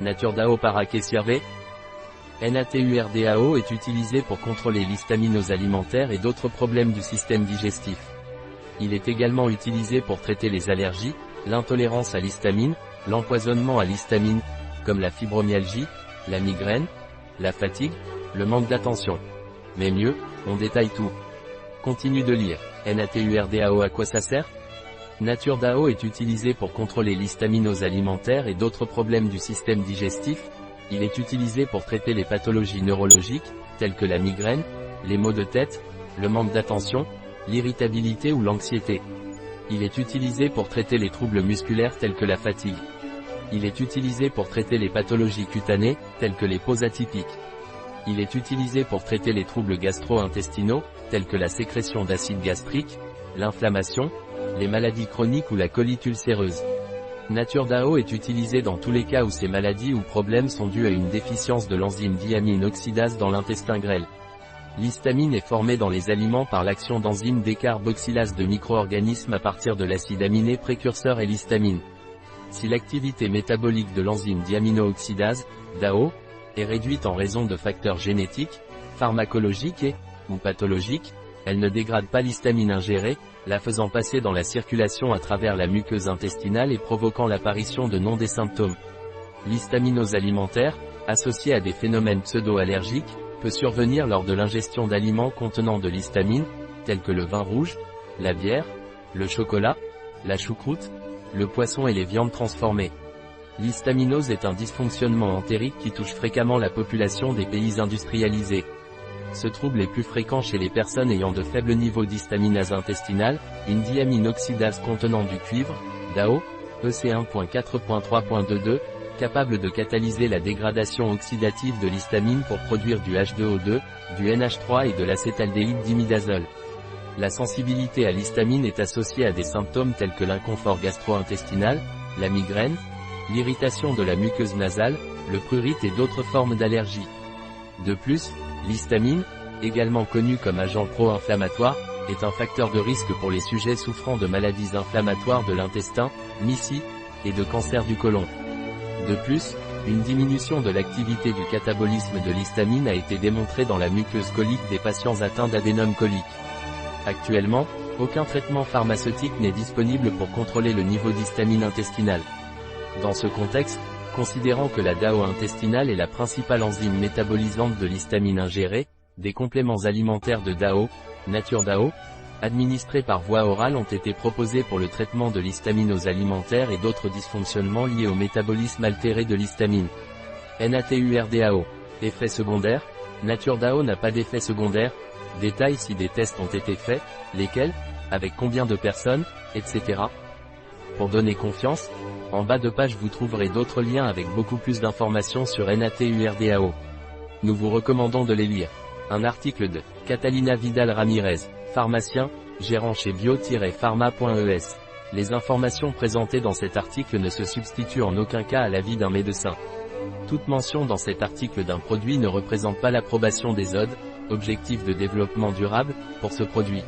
NatureDAO Paracéciae. NatureDAO est utilisé pour contrôler l'histamine alimentaire et d'autres problèmes du système digestif. Il est également utilisé pour traiter les allergies, l'intolérance à l'histamine, l'empoisonnement à l'histamine, comme la fibromyalgie, la migraine, la fatigue, le manque d'attention. Mais mieux, on détaille tout. Continue de lire. NatureDAO, à quoi ça sert? NatureDAO est utilisé pour contrôler l'histamine alimentaire et d'autres problèmes du système digestif. Il est utilisé pour traiter les pathologies neurologiques, telles que la migraine, les maux de tête, le manque d'attention, l'irritabilité ou l'anxiété. Il est utilisé pour traiter les troubles musculaires tels que la fatigue. Il est utilisé pour traiter les pathologies cutanées, telles que les peaux atypiques. Il est utilisé pour traiter les troubles gastro-intestinaux, tels que la sécrétion d'acide gastrique, l'inflammation, les maladies chroniques ou la colite ulcéreuse. NatureDAO est utilisé dans tous les cas où ces maladies ou problèmes sont dus à une déficience de l'enzyme diamine oxydase dans l'intestin grêle. L'histamine est formée dans les aliments par l'action d'enzymes décarboxylase de micro-organismes à partir de l'acide aminé précurseur et l'histamine. Si l'activité métabolique de l'enzyme diamino-oxydase, DAO, est réduite en raison de facteurs génétiques, pharmacologiques ou pathologiques, elle ne dégrade pas l'histamine ingérée, la faisant passer dans la circulation à travers la muqueuse intestinale et provoquant l'apparition de des symptômes. L'histaminose alimentaire, associée à des phénomènes pseudo-allergiques, peut survenir lors de l'ingestion d'aliments contenant de l'histamine, tels que le vin rouge, la bière, le chocolat, la choucroute, le poisson et les viandes transformées. L'histaminose est un dysfonctionnement entérique qui touche fréquemment la population des pays industrialisés. Ce trouble est plus fréquent chez les personnes ayant de faibles niveaux d'histaminase intestinale, une diamine oxydase contenant du cuivre, DAO, EC1.4.3.22, capable de catalyser la dégradation oxydative de l'histamine pour produire du H2O2, du NH3 et de l'acétaldéhyde d'imidazole. La sensibilité à l'histamine est associée à des symptômes tels que l'inconfort gastro-intestinal, la migraine, l'irritation de la muqueuse nasale, le prurite et d'autres formes d'allergie. De plus, l'histamine, également connue comme agent pro-inflammatoire, est un facteur de risque pour les sujets souffrant de maladies inflammatoires de l'intestin, MIS-I, et de cancer du côlon. De plus, une diminution de l'activité du catabolisme de l'histamine a été démontrée dans la muqueuse colique des patients atteints d'adénome colique. Actuellement, aucun traitement pharmaceutique n'est disponible pour contrôler le niveau d'histamine intestinale. Dans ce contexte, considérant que la DAO intestinale est la principale enzyme métabolisante de l'histamine ingérée, des compléments alimentaires de DAO, NatureDAO, administrés par voie orale ont été proposés pour le traitement de l'histaminose alimentaire et d'autres dysfonctionnements liés au métabolisme altéré de l'histamine. NatureDAO. Effets secondaires. NatureDAO n'a pas d'effets secondaires. Détail si des tests ont été faits, lesquels, avec combien de personnes, etc. Pour donner confiance, en bas de page vous trouverez d'autres liens avec beaucoup plus d'informations sur NatureDAO. Nous vous recommandons de les lire. Un article de Catalina Vidal Ramirez, pharmacien, gérant chez bio-pharma.es. Les informations présentées dans cet article ne se substituent en aucun cas à l'avis d'un médecin. Toute mention dans cet article d'un produit ne représente pas l'approbation des ODD, Objectifs de développement durable, pour ce produit.